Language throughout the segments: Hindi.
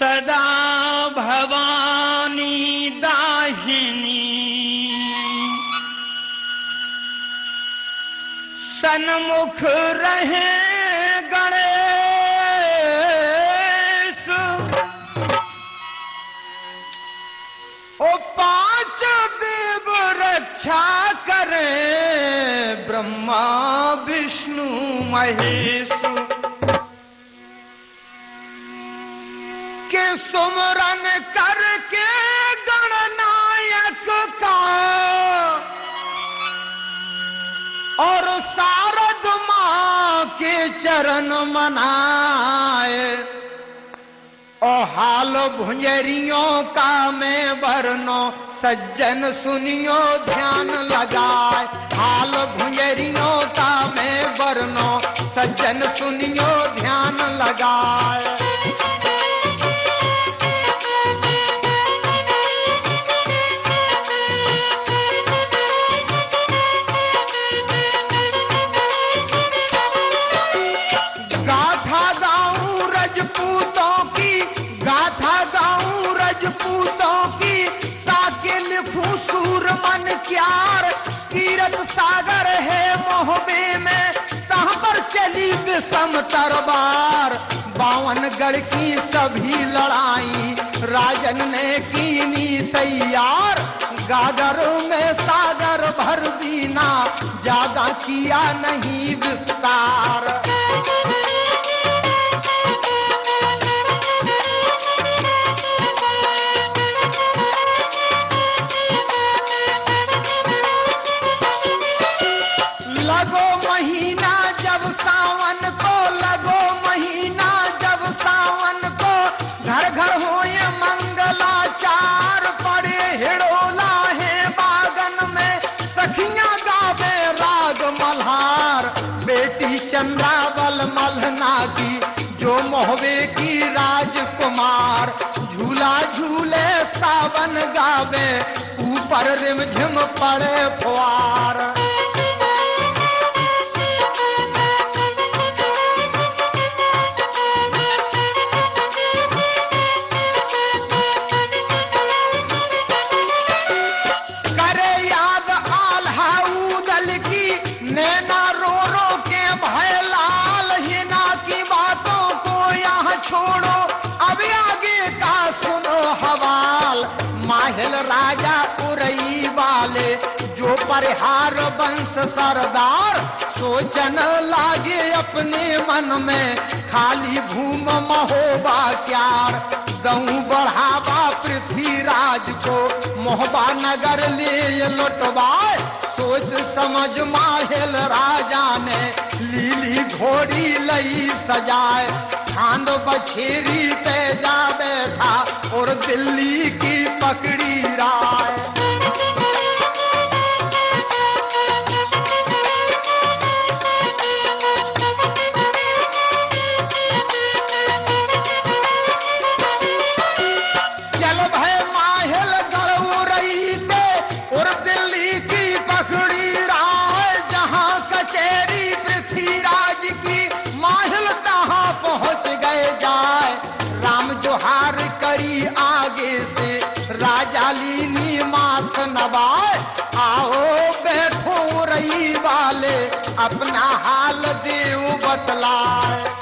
सदा भवानी दाहिनी सन्मुख रहे गणेश। ओ पांच देव रक्षा करे ब्रह्मा विष्णु महेश के सुमरन करके गणनायक का और शारद मां के चरण मनाए। और हाल भुंजरियों का मैं वर्णो सज्जन सुनियो ध्यान लगाए। हाल भुंजरियों का मैं वर्णो सज्जन सुनियो ध्यान लगाए। रजपूतों की ताके लिखूं सूरमन क्यार। कीरत सागर है मोहबे में तहाँ पर चली विषम तरबार। 52 गढ़ की सभी लड़ाई राजन ने कीनी तैयार। गागर में सागर भर दीना ज्यादा किया नहीं विस्तार। लगो महीना जब सावन को, लगो महीना जब सावन को, घर घर होए मंगलाचार। पड़े हिड़ोला है बागन में सखियां गावे राग मल्हार। बेटी चंद्रावल मल्हना की जो मोहबे की राजकुमार। झूला झूले सावन गावे ऊपर रिमझिम पड़े फुआर। नैना रो रो के भय लाल। हिना की बातों को यहाँ छोड़ो अब आगे का सुनो हवाल। माहिल राजा उरई वाले जो परिहार वंश सरदार। सोचन लागे अपने मन में खाली भूम महोबा क्यार। दऊ बढ़ावा पृथ्वीराज को मोहबा नगर ले लुटवाए। सोच समझ माहिल राजा ने लीली घोड़ी लई सजाए। चांद बछेरी पे जा बैठा और दिल्ली की पकड़ी राय। चलो भाई माहिल गढ़ रही थे और दिल्ली की पकड़ी राय। जहां कचेरी पृथ्वीराज की माहिल तहां पहुंच गए जाए। राम जोहार करी आगे से राजा लीनी माथ नवाए। आओ बैठो रही वाले अपना हाल देव बतलाए।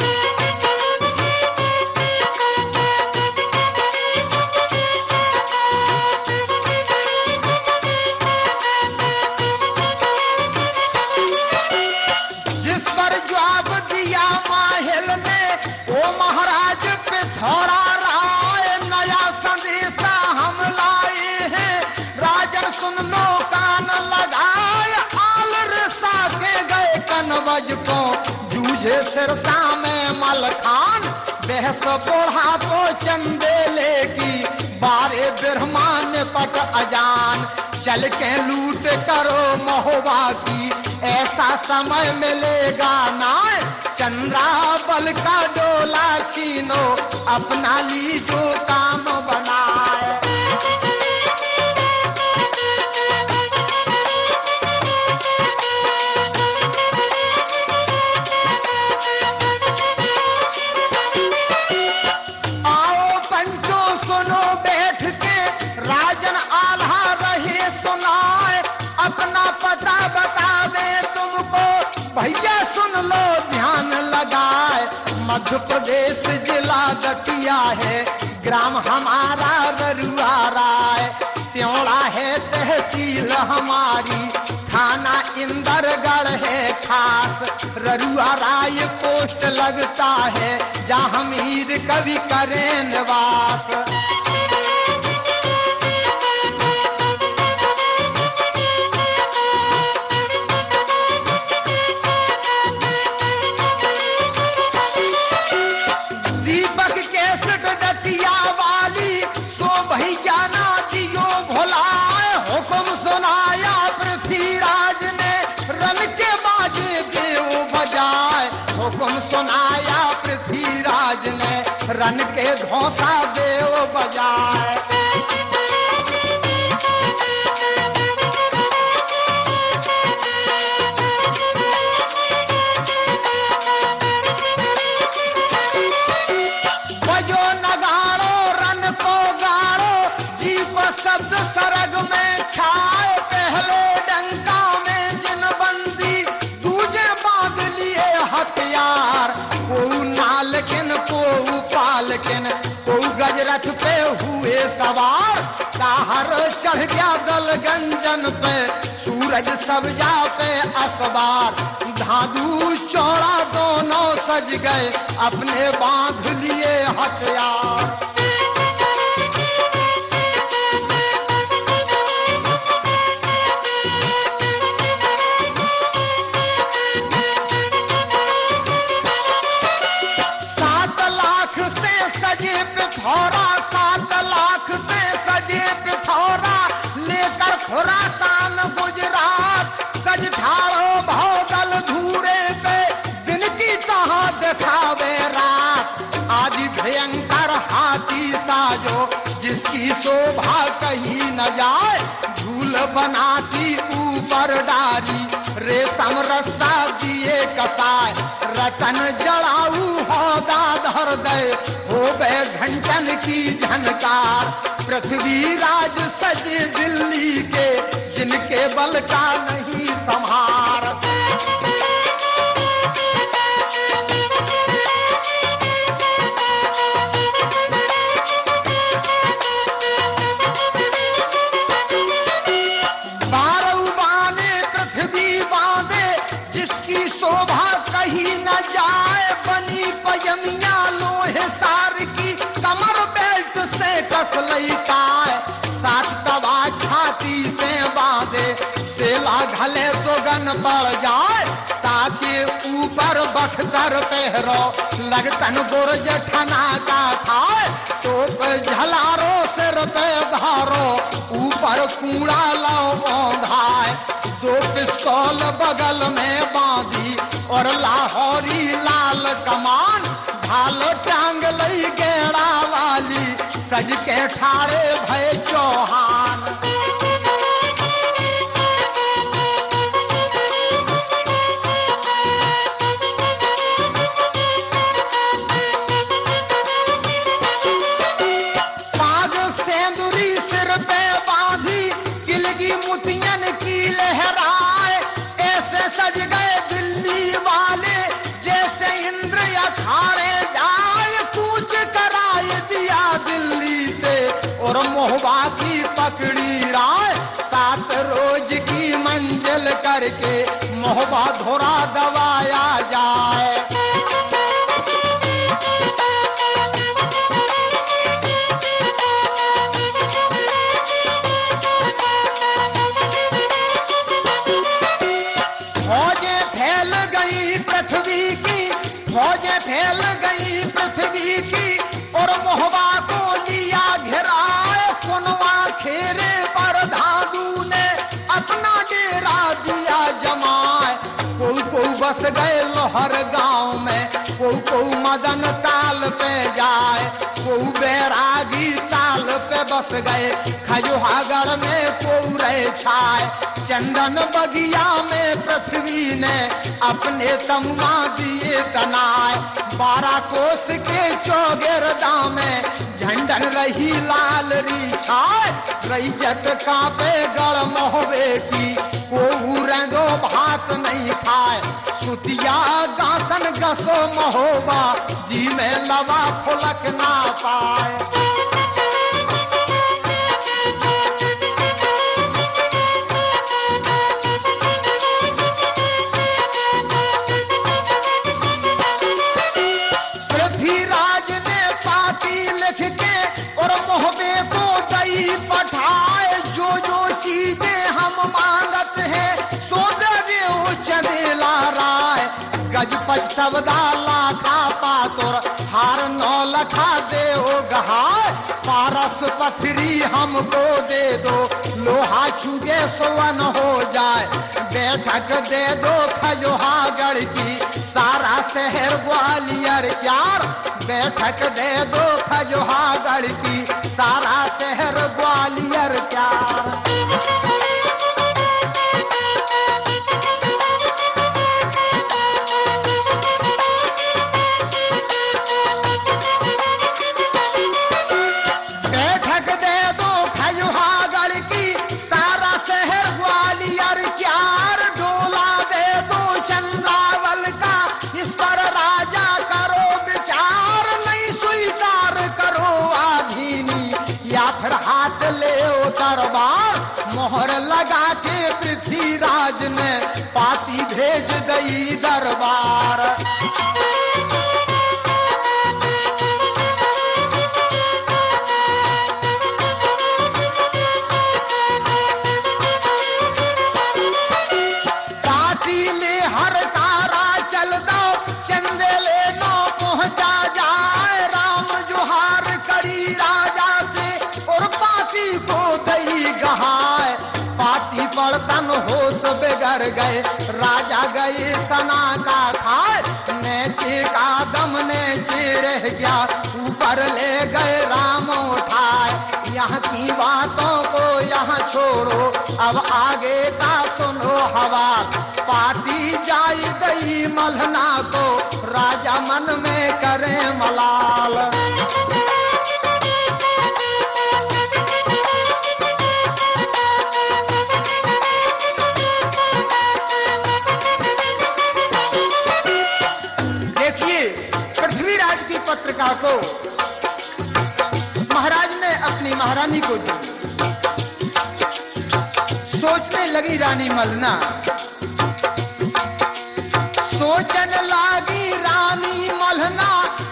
माहिल ने ओ महाराज पे थोड़ा राय। नया संदेशा हम लाए हैं राजन सुन लो कान लगाए। आल रिसा के गए कनवज को जूझे सिरसा में मलखान। बहस बोढ़ा तो चंदेले की बारे बिरहमान पट अजान। चल के लूट करो महोबा की ऐसा समय मिलेगा ना। चंद्रावल का डोला छीनो अपना ली जो काम बनाए। आओ पंच बता दे तुमको, भैया सुन लो ध्यान लगाए। मध्य प्रदेश जिला दतिया है, ग्राम हमारा ररुआ राय। त्योड़ा है तहसील हमारी, थाना इंदरगढ़ है खास। ररुआ राय पोस्ट लगता है, जहाँ हमीर कवि करें निवास। दीपक केसट दतिया वाली, सो भैया ना जियो भोलाए। हुक्म सुनाया पृथ्वीराज ने, रन के बाजे देव बजाए। हुक्म सुनाया पृथ्वीराज ने, रन के घोंसा देव बजाए। बजो नगाड़ो रन को गाड़ो, दीप शब्द सरग में छाए। पहले डंका में जिन बंदी, दूजे बांध लिए हथियार। कोऊ नालकिन कोऊ पालकिन, कोऊ गजरथ पे हुए सवार। ताहर चढ़ गया दल गंजन पे, सूरज सब्जा पे असवार। धादू चौड़ा दोनों सज गए, अपने बांध लिए हथियार। सजे पिथौरा, 7 लाख से सजे पिथौरा, लेकर खुरासान गुजरात। सज ठाड़ो भौगल धूरे पे, दिन की कहाँ दिखावे रात। आदि भयंकर हाथी साजो, जिसकी शोभा कहीं न जाए। झूल बनाती ऊपर डारी, रेशम रस्सा दिए कसाय। रतन जड़ाऊ होदा धर गए, हो गए घंटन की झनकार। पृथ्वी राज सजे दिल्ली के, जिनके बल का नहीं संहार। जिसकी शोभा कहीं न जाए। बनी पयमिया लोहे सार की, कमर बेल्ट से कस लइकाए। 7 तवा छाती से बांधे, सेला घले सुगन बढ़ जाए। ताकि ऊपर बख्तर पहरो, लगतन बुर्ज ठना का था। टोप झलारो सिर पे धारो, ऊपर कूड़ा लो बौंधाए। 2 पिस्तौल बगल में बांधी, और लाहौरी लाल कमान। ढाल टांग लई गेड़ा वाली, सज के ठाड़े भय चौहान। पाग सेंदुरी सिर पे बांधी, किलगी मुतियन की लहराए। ऐसे सज गए दिल्ली वाले, जैसे इंद्र अखाड़े जाए। कूच कराए दिया दिल्ली से, और मोहबा की पकड़ी राय। 7 रोज की मंजिल करके, मोहबा धोरा दबाया जाए। पृथ्वी की फौजें फैल गई पृथ्वी की, और मोहबा को जिया घिराए। सुनवा खेरे पर धादू ने, अपना डेरा दिया जमाए। कोई बस गए लोहर गांव में, कोई मदन ताल पे जाए। कोई बैरागी ताल पे बस गए, खजुहागढ़ में कोई रहे छाए। चंदन बगिया में पृथ्वी ने, अपने तमुना दिए तनाए। 12 कोस के चौगिरदा में, झंडन रही लाल री छाए। रैयत कांपे गढ़ मोहबे की, को दो भात नहीं खाए, सुतिया गासन गसो महोबा, जी में लवा फुलक ना पाए। पृथ्वीराज ने पाती लिख के और मोहबे को दई पठाए, जो जो चीजें हम मांगत हैं सो दे चंदेला राय। गजपत सवदा लाखा पातुर, हार 9 लखा दे ओ गहाय। पारस पथरी हमको दे दो, लोहा छुगे सोवन हो जाए। बैठक दे दो खजुहागढ़ की, सारा शहर ग्वालियर प्यार। बैठक दे दो खजुहागढ़ की, सारा शहर ग्वालियर प्यार। फिर हाथ ले ओ दरबार, मोहर लगा के पृथ्वीराज ने पाती भेज गई दरबार। पाती ले हर तारा चल दो, चंदे ले नो पहुंचा जाए। राम जुहार करी राजा से और पाती को दई गहाय। पाती बर्तन होश बिगड़ गए, राजा गए सना का खाए। नीचे का दम नीचे रह गया, ऊपर ले गए राम उठाए। यहाँ की बातों को यहाँ छोड़ो, अब आगे का सुनो हवाल। पाती जाई दई मलहना को, राजा मन में करे मलाल। पृथ्वीराज की पत्रिका को महाराज ने अपनी महारानी को दी। सोचने लगी रानी मलना, सोचन लागी रानी मलना,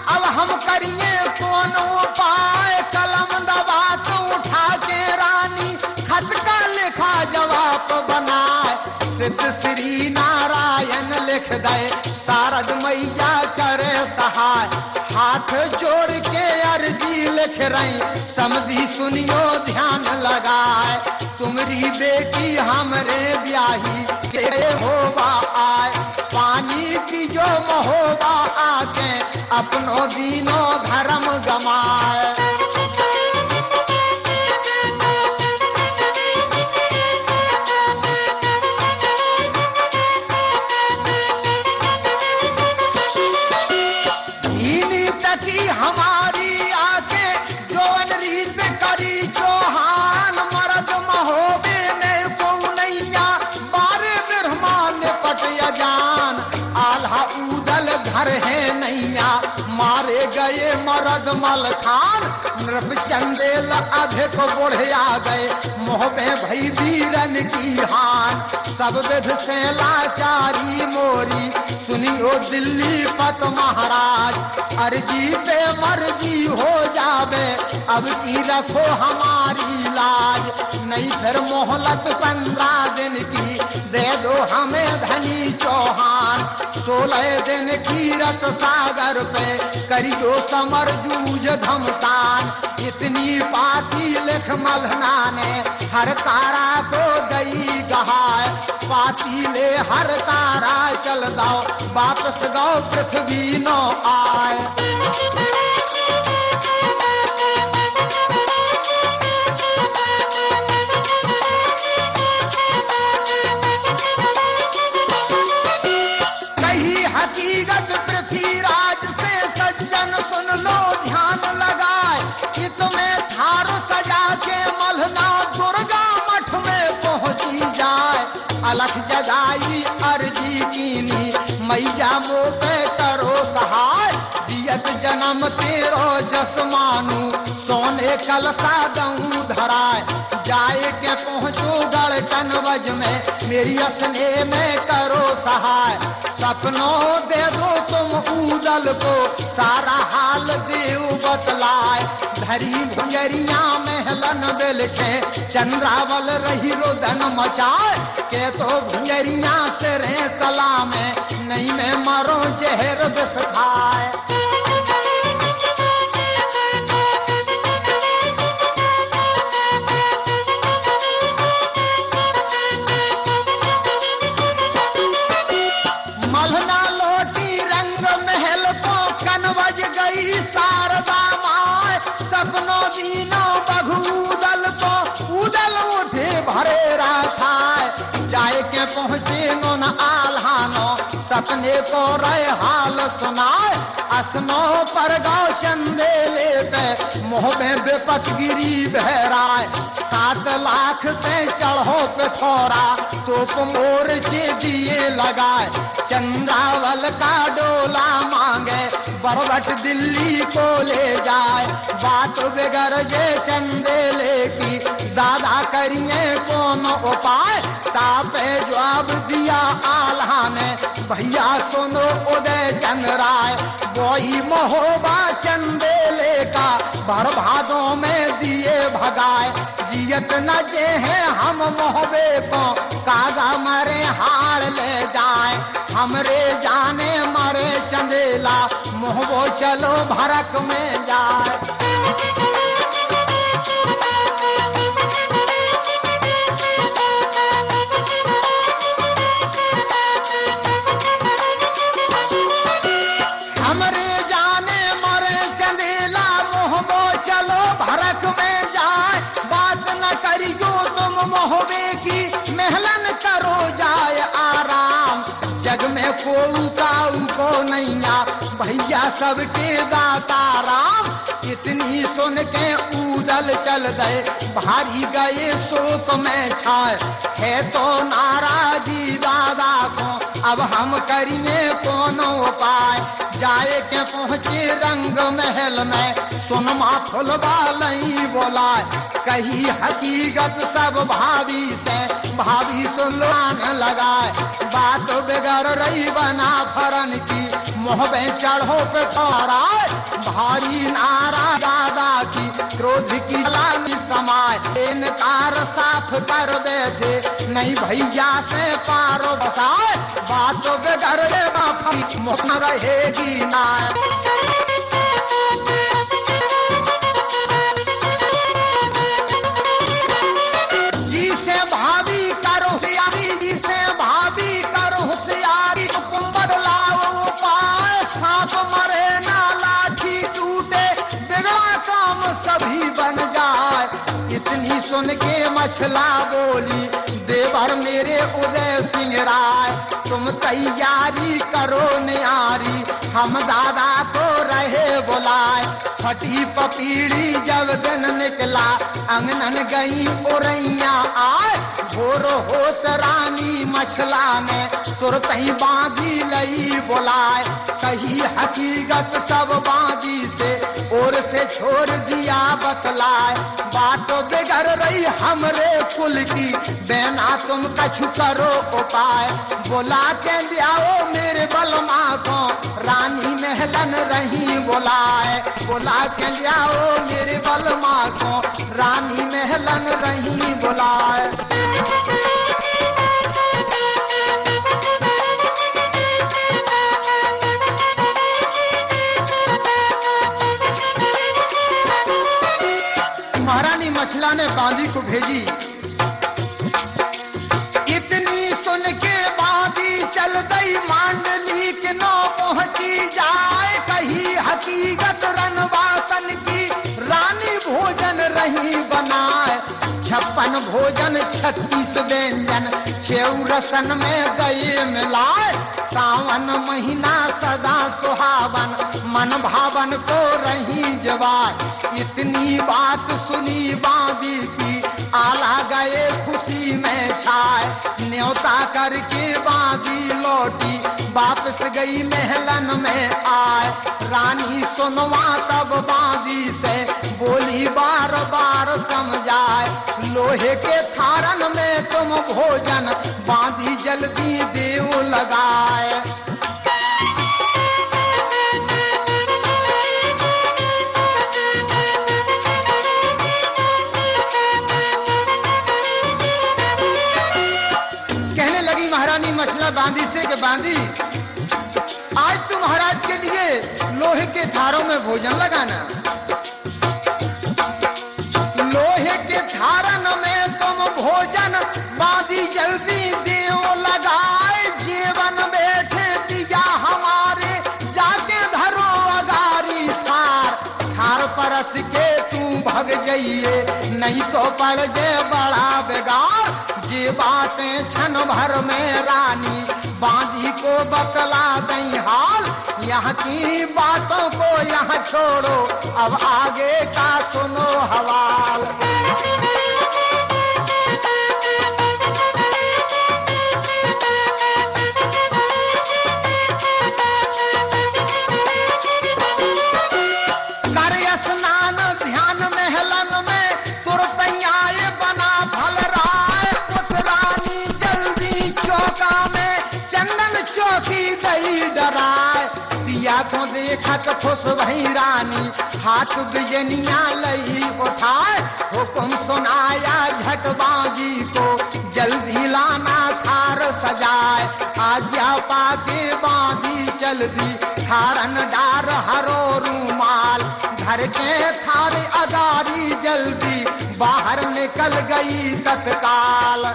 अब हम करिए कौन उपाय। कलम दबा तो उठा के रानी खत का लिखा जवाब बनाए। सिद्ध श्री नारायण लिख दे, शारद मैया करे सहाय। हाथ जोड़ के अर्जी लिख रही, समझी सुनियो ध्यान लगाए। तुम्हारी बेटी हमरे ब्याही के होबा आए। पानी की जो महोबा आके, अपनो दीनो धर्म गमाए। हमारी आके जो रीत करी चौहान, मर्द महोबे ने को नैया, बारे ब्रह्मान पट अजान। आल्हा उदल घर है नैया, मारे गए मर्द मल खान। नृप चंदेल अधिक बढ़े आ गए, मोहबे भई वीरन की हान। सब विध से लाचारी मोरी, सुनियो दिल्ली पत महाराज। अर्जी पे मर्जी हो जावे, अब की रखो हमारी लाज। नहीं फिर मोहलत 15 दिन की, दे दो हमें धनी चौहान। 16 दिन की रत सागर पे, करियो समर जूझ धमसान। इतनी पाती लिख मलहना ने, हर तारा को गई गहाय। पाती ले हर तारा चल दाओ, वापस गाओ पृथ्वी नो आए। कही हकीकत पृथ्वीराज से सज्जन सुन लो ध्यान लगाए। इसमें थार सजा के मलहना दुर्गा मठ में पहुंची जाए। अलख जगाई अर्जी कीनी, मैया मोके करो सहाय, दियत जन्म तेरो जस मानू, सोने कलसा दऊं धराय, जाए के पहुँचू गढ़कन वज में, मेरी असने में करो सहाय, सपनों दे दो तुम ऊदल को, सारा हाल देव बतलाए, धरी भुंजरिया महलन बिलखे, चंद्रावल रही रोदन मचाए, के तो भुंजरिया से रे सलामे, नहीं मैं मरो जहर बिस खाए। मलना लोटी रंग महल को कनवज गई शारदा माय, सपनों दीनों बघूदल को उदल उठे भरे राखाय, जाए के पहुँचे नोन आल्हानो, सपने को रहे हाल सुनाए, असनो पर गाँव चंदेले पे, मोह में विपत गिरी बहराए, 7 लाख से चढ़ो पे थोड़ा, तो मोर से दिए लगाए, चंद्रावल का डोला मांगे, बरबट दिल्ली को ले जाए, बात बिगड़ जे चंदेले की, दादा करिए कौन उपाय, तापे जवाब दिया आल्हा ने, भैया सुनो उदय चंद राय, वही महोबा चंदेले का, भर भादों में दिए भगाए, जियत न जे है हम मोहबे को, कागा मरे हार ले जाए, हमरे जाने मरे चंदेला, मोहबो चलो भरक में जाए। हमरे जाने मरे चंदेला, मोहबो चलो भरक में जाए, बात न करियो तुम मोहबे की, महलन करो जाए आराम, जग में कोई का उनको नैया, भैया सबके दाता राम, इतनी सुन के ऊदल चल गए, भारी गए शोक में छाए, है तो नाराजी दादा को, अब हम करिए कौन उपाय, जाए के पहुँचे रंग महल में, सुनमा फुलवा नहीं बोलाए, कही हकीकत सब भाभी से, भाभी सुलान लगाए, बात बिगड़ रही बना फरन की, मोहबे चढ़ो पे ठहराए, भारी नारा दादा की, क्रोध की लानी समाए, इनकार साफ कर बैठे, नहीं भैया से पारो बसाए, बात बिगड़ रे बापी मोहन रहेगी ना। जिसे भाभी करो होशियारी, जिसे भाभी करो होशियारी, कुंभर लाओ पाए, सांप मरे ना लाठी टूटे, बिगड़ा काम सभी बन जाए, इतनी सुन के मछला बोली, देवर मेरे उदय सिंह राय, तुम तैयारी करो न्यारी, हम दादा को रहे बुलाए, फटी पपीड़ी जब दिन निकला, अंगनन गई उरैया आए, भोर होत रानी मछला ने, सुरतई बांधी लई बुलाए, कही हकीकत सब बांधी से, और से छोड़ दिया बतलाए, बात बिगड़ रही हमरे कुल की, बेना तुम कछु करो उपाय, बोला के लियाओ मेरे बलमा को, रानी महलन रही बुलाए, बोला के लियाओ मेरे बलमा को, रानी महलन रही बुलाए। महारानी मछला ने बांदी को भेजी, इतनी सुन के बांदी चल गई मांडली के नौ पहुंची जाए, कही हकीकत रनवासन की, रानी भोजन रही बनाए, 56 भोजन 36 व्यंजन छेऊ रसन में गए मिलाए। सावन महीना सदा सुहावन मन भावन को रही जवाय। इतनी बात सुनी बांदी की आला गए खुशी में छाए। न्योता करके बांदी लौटी वापस गई महलन में आए। रानी सुनवा तब बांदी से बोली बार बार समझाए। लोहे के थारन में तुम भोजन बांदी जल्दी देव लगाए। कहने लगी महारानी मछला बांदी से कि बांदी आज तुम महाराज के लिए लोहे के थारों में भोजन लगाना। लोहे के थारन में तुम भोजन बांदी जल्दी देव लगाए। जीवन बैठे दिया हमारे जाके धरो अगारी थार। थार परस के तू भग जाइए नहीं तो पड़ जाए बड़ा बेगार। ये बातें क्षण भर में रानी बांदी को बतला दई हाल। यहाँ की बातों को यहाँ छोड़ो अब आगे का सुनो हवाल। कर स्नान ध्यान महलन में तुरतैयाए बना फल राय। उस रानी जल्दी चौका में चंदन चौकी दई डराए। पिया को देखत खुश भई रानी हाथ बिजनिया लई उठाए। हुक्म सुनाया झट बांदी को जल्दी लाना थार सजाए। आज्ञा पाके बांदी चल दी थारन डार हरो रूमाल। घर के थारे अगारी जल्दी बाहर निकल गई तत्काल।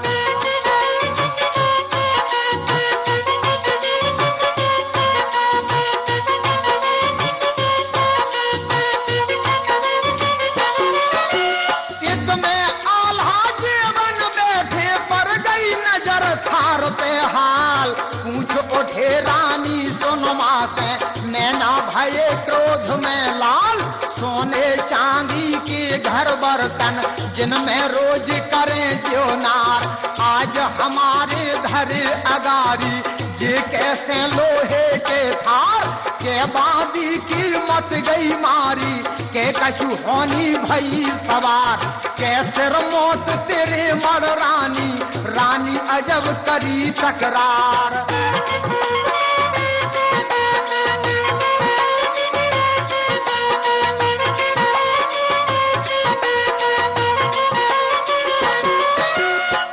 इसमें आल्हा जीवन बैठे पर गई नजर थार पे हाल। पूछ उठे रानी सोनमा से नैना भये क्रोध में लाल। सोने चांदी के घर बर्तन जिनमें रोज करें जो नार। आज हमारे धरे अगारी ये कैसे लोहे के थार। के बांदी की मत गई मारी के कछु होनी भई सवार। कैसे मौत तेरे मर रानी रानी अजब करी तकरार।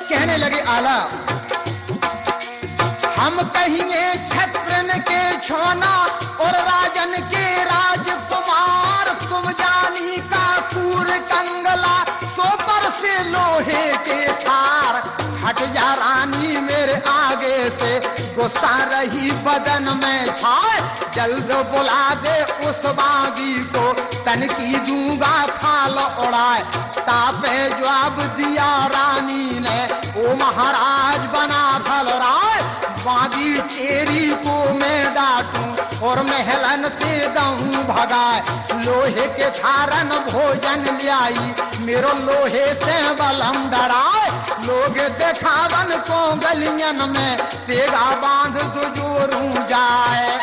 कहने लगे आला हम कहिए छत्रन के छोना और राजन के राजकुमार। तुम जानी का सूर कंगला तो पर से लोहे के थार। हट जा रानी मेरे आगे से गुस्सा रही बदन में छाए। जल्द बुला दे उस बागी को तन की दूंगा फाल उड़ाए। तापे जवाब दिया रानी ने ओ महाराज बना फल राय। बागी चेरी को मैं डांटूं और महलन से दऊं भगाए। लोहे के थारन भोजन लाई मेरो लोहे से बलम डराए। लोग देखावन को गलियन में तेगा बांध दुजोरू जाए।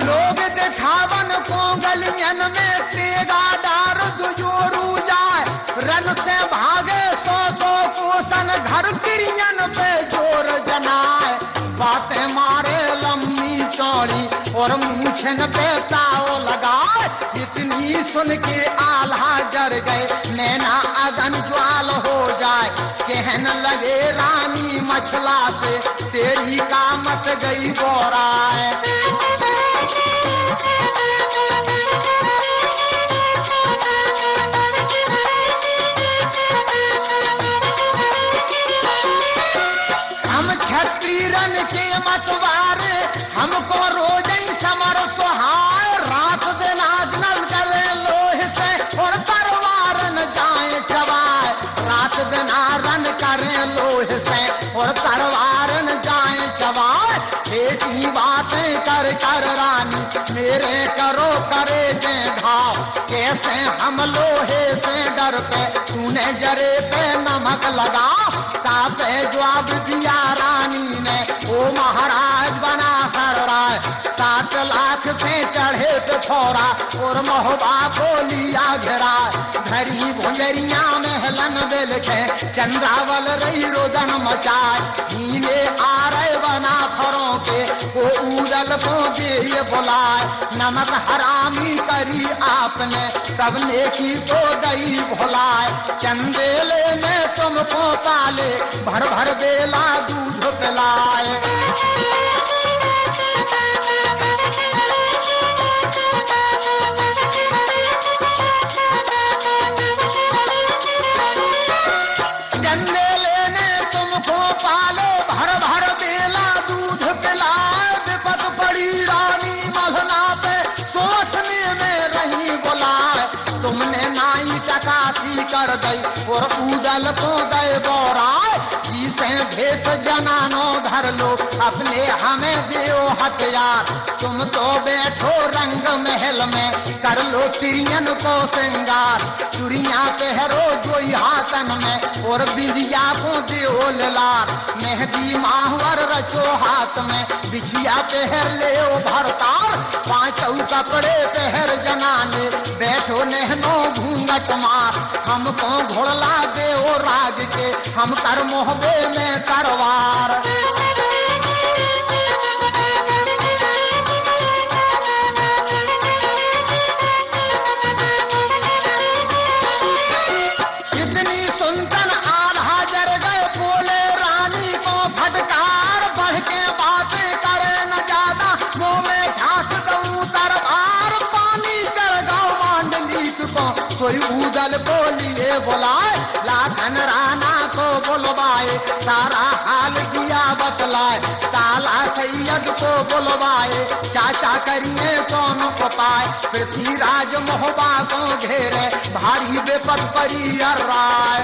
लोग देखावन को गलियन में तेगा डार दुजोरू जाए। रन से भागे 100 कोसन घर तिरियन पे जोर जनाए। बातें मारे लम्बी चौड़ी और मूछन पे ताव लगाए। इतनी सुन के आल्हा जर गए नैना अगन ज्वाल हो जाए। कहन लगे रानी मछला से तेरी कामत गई बोराए। हम छत्री रन हमको रोज ही समर सुहाय, रात दिन आजनल करे लोह से और तलवार न जाए चबाए, रात दिन रन करे लोह से और तलवार न जाए चबाए। ऐसी बातें कर कर रानी मेरे करो करे जे घाव, कैसे हम लोहे से डर पे तूने जरे पे नमक लगा। सापे जवाब दिया रानी ने ओ महाराज बना कर राय, 7 लाख से चढ़े तो थोड़ा और महोबा को लिया घेरा। घड़ी भुंजरिया महलन दिल के चंद्रावल रही रोदन मचाए, हीने आ रहे बना फरों के वो उदल को ये बुलाए। नमक हरामी करी आपने सबने की तो गई भुलाए, चंदेले ने तुमको पाले भर भर बेला दूध पिलाए। चंदेले ने तुमको पाले भर भर बेला दूध पिलाए। विपत पड़ी रानी मलना पे सोचने में रही बुलाए, तुमने नाई टकाती कर गई और उदल को गए बोराए। जिसे भेद जनानो धर लो अपने हमें देओ हथियार, तुम तो बैठो रंग महल में कर लो तिरियन को श्रृंगार। चुड़िया पहरो जो हाथन में और बिंदिया को देओ लार, मेहंदी माहवर रचो हाथ में बिछिया पहर ले भरतार। 5 कपड़े पहर जनाने बैठो नहनो घूंघट मार, हमको घोड़ला दे ओ राज के हम कर मोहबे में करवार। इतनी सुनतन आधा जर गए बोले रानी को फटकार, बढ़ के बातें करे न ज्यादा मुंह में ठाक दूं तरबार। पानी चढ़ गाँव मांडली को कोई उदल को लिए बुलाए, लाखन राना को बुलवाए सारा हाल किया बतलाए। ताला सैयद को बुलवाए चाचा करिए कौन को पाए, पृथ्वीराज मोहबा को घेरे भारी विपत परी राय।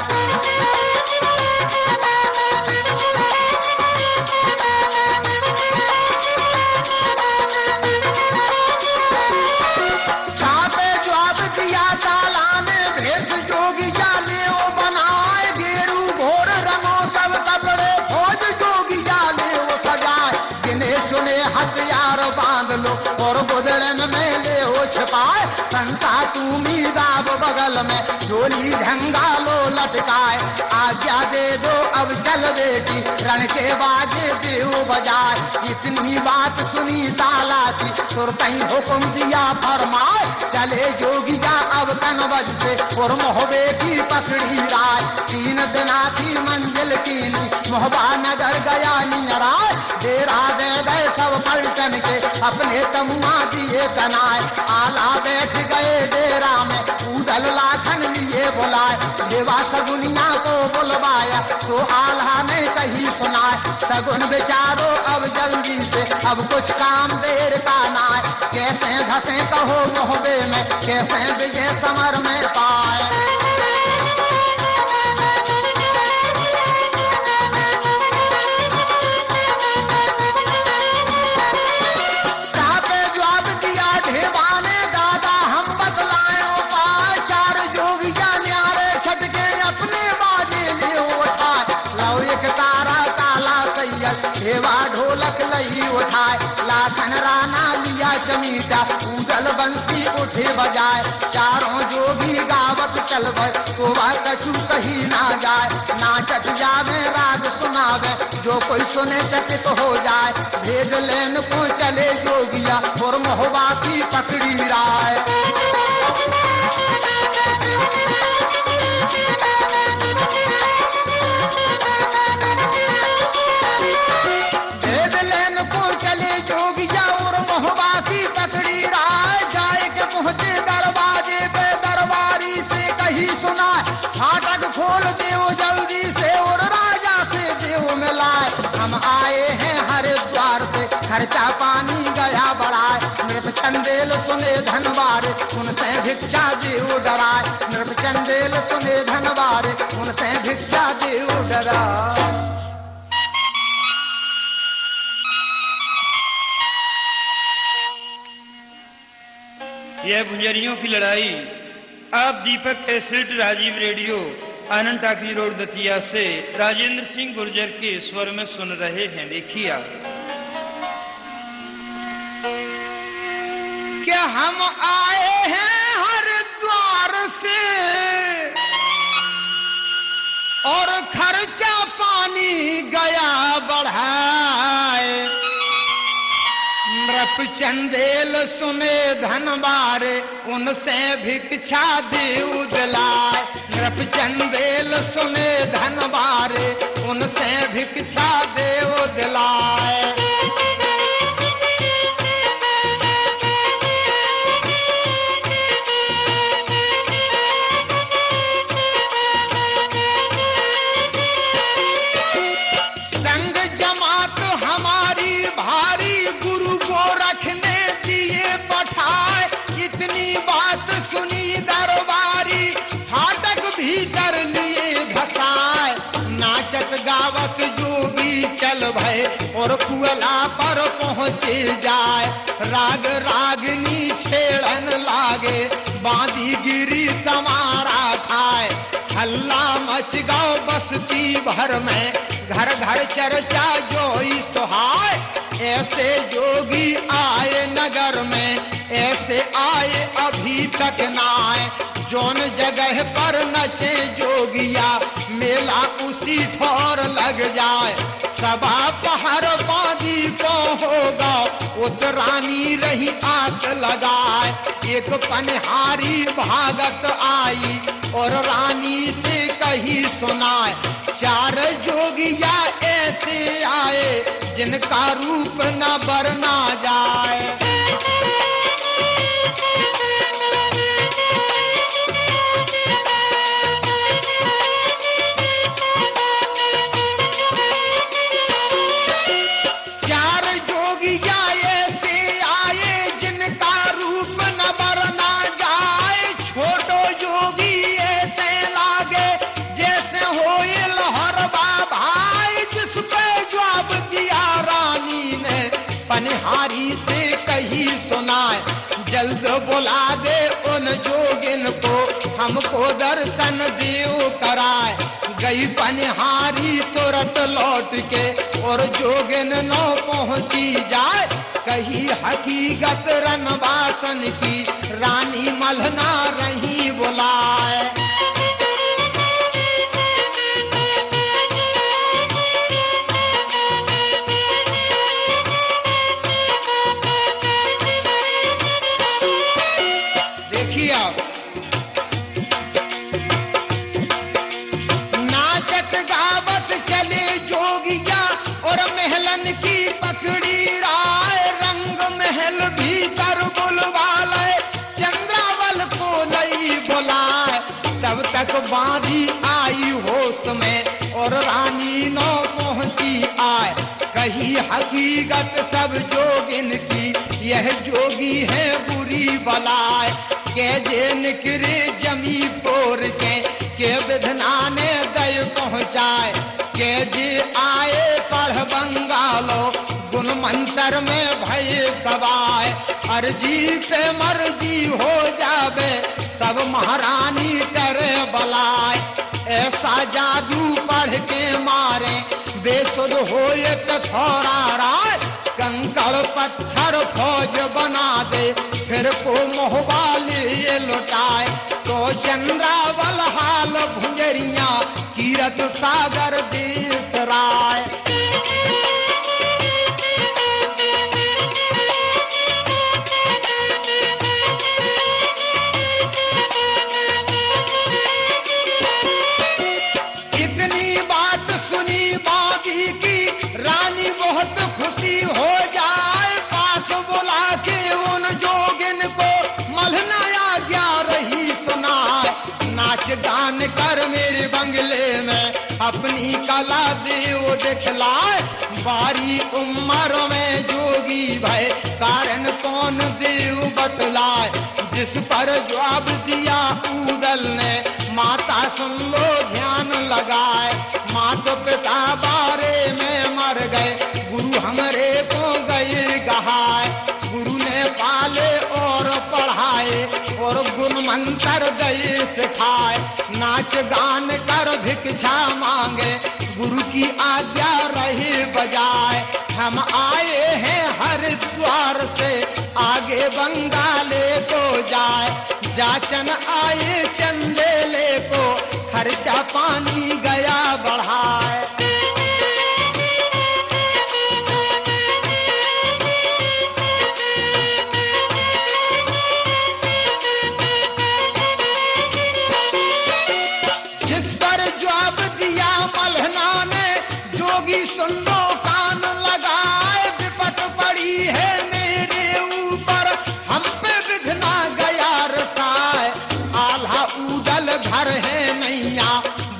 हथियार बांध लो और गुदड़न में ले हो छिपाए। संता तुम्ही दाब बगल में झोली ढंगा लो लटकाए। आज्ञा दे दो अब चल बेटी रण के बाजे देव बजाए। इतनी बात सुनी ताला की सुरतई हुक्म दिया फरमाए। चले जोगिया अब तन बज से और मोहबे की पकड़ी राय। 3 दिना की मंजिल कीनी मोहबा नगर गया नियराय। डेरा दे गए सब पलटन के अपने तमुआ दिए तनाए। आला बैठ गए डेरा में उदल लाखन लिए बुलाए। देवा सगुनिया को बुलवाया तो आल्हा ने कही सुनाए। सगुन बेचारो अब जल्दी से अब कुछ काम देर का नाय। कैसे घसे कहो मोहबे में कैसे विजय समर में पाए। सेवा ढोलक लई उठाए। लाखन राना लिया चमीटा उदल बंसी उठे बजाए। चारों जो भी गावत चल भय शोभा कछु कही ना जाए। नाचत जावे राग सुनावे जो कोई सुने चकित हो जाए। भेद लेन को चले जोगिया और मोहबा की पकड़ी राय। जोगिया और मोहबा की पकड़ी राय। जाए के पहुंचे दरवाजे पे दरबारी से कही सुनाए। फाटक खोल देव जल्दी से और राजा से देव मिलाए। हम आए हैं हरिद्वार से खर्चा पानी गया बढ़ाए। नृप चंदेल सुने धनवार उनसे भिक्षा देव डराए। नृप चंदेल सुने धनवार उनसे भिक्षा देव डराए। यह भुंजरियों की लड़ाई आप दीपक एसेट राजीव रेडियो आनंद टाकी रोड दतिया से राजेंद्र सिंह गुर्जर के स्वर में सुन रहे हैं। देखिए क्या हम आए हैं हरिद्वार से और खर्चा पानी गया बढ़ाए। नृप चंदेल सुने धनवार उनसे भिक्षा देव दिलाए। नृप चंदेल सुने धनवार उनसे भिक्षा देव दिलाए। संग जमात हमारी भारी गुरु को रखने दिए पठाए। इतनी बात सुनी दरबारी फाटक भीतर लिए घसाए। नाचत गावत जोगी चल भय और कुअला पर पहुँचे जाए। राग रागनी छेड़न लागे बांधी गिरी समारा खाए। हल्ला मच गाओ बस्ती भर में घर घर चर्चा जोई सुहाए। ऐसे जोगी आए नगर में ऐसे आए अभी तक न आए। जोन जगह पर नचे जोगिया मेला उसी ठोर लग जाए। सभा पहर बांधी को होगा उतरानी रही आस लगाए। एक पनिहारी भागत आई और रानी से कही सुनाए। चार जोगिया ऐसे आए जिनका रूप न बरना जाए। चार जोगिया ऐसे आए जिनका रूप न बरना जाए। छोटो जोगी ऐसे लागे जैसे हो लहरबा भाई। जिस पे जवाब दिया रानी ने पनिहारी से कही सुनाए। जल्द बुला दे उन जोगिन को हमको दर्शन देव कराए। गई पनिहारी तुरंत लौट के और जोगिन न पहुंची जाए। कही हकीकत रनवासन की रानी मल्हना रही बुलाए। देखिए आप नाचत गावत चले जोगिया और महलन की पकड़ी राय। रंग महल भीतर बुलवाले चंद्रावल को नहीं बुलाए। तब तक बांधी आई होश में और रानी न पहुंची आए। कही हकीकत सब जोगिन की यह जोगी है बुरी बलाए। के जे निकरे जमी फोर के विधना ने दय पहुँचाए। के जे आए पढ़ बंगालो गुण मंत्र में भय सवाए। अर्जी से मर्जी हो जावे सब महारानी करे बलाए। ऐसा जादू पढ़ के मारे बेसुध होए तो थोड़ा राय। कंकड़ पत्थर फौज बना दे फिर को मोहबा लिए लुटाए। तो चंद्रावल हाल भुंजरिया कीरत सागर देश राय। इतनी बात सुनी बागी की रानी बहुत खुशी हो जाए। पास बुला के उन जोगिन को मल्हना आज्ञा रही सुनाए। नाच गान कर मेरे बंगले में अपनी कला देव दिखलाए। बारी उम्र में जोगी भय कारण कौन देव बतलाए। जिस पर जवाब दिया ऊदल ने माता सुन लो ध्यान लगाए। माता पिता बारे में मर गए गुरु हमरे को गए गहाए। गुरु ने पाले और पढ़ाए और गुण मंत्र गए सिखाए। नाच गान कर भिक्षा मांगे गुरु की आज्ञा रहे बजाए। हम आए हैं हरिद्वार से आगे बंगाले को जाए। जाचन आए चंदेले को खर्चा पानी गया बढ़ाए। जोगी सुन लो कान लगाए। विपत पड़ी है मेरे ऊपर हम पे विघ्ना गया रसाए। आल्हा ऊदल घर है नैया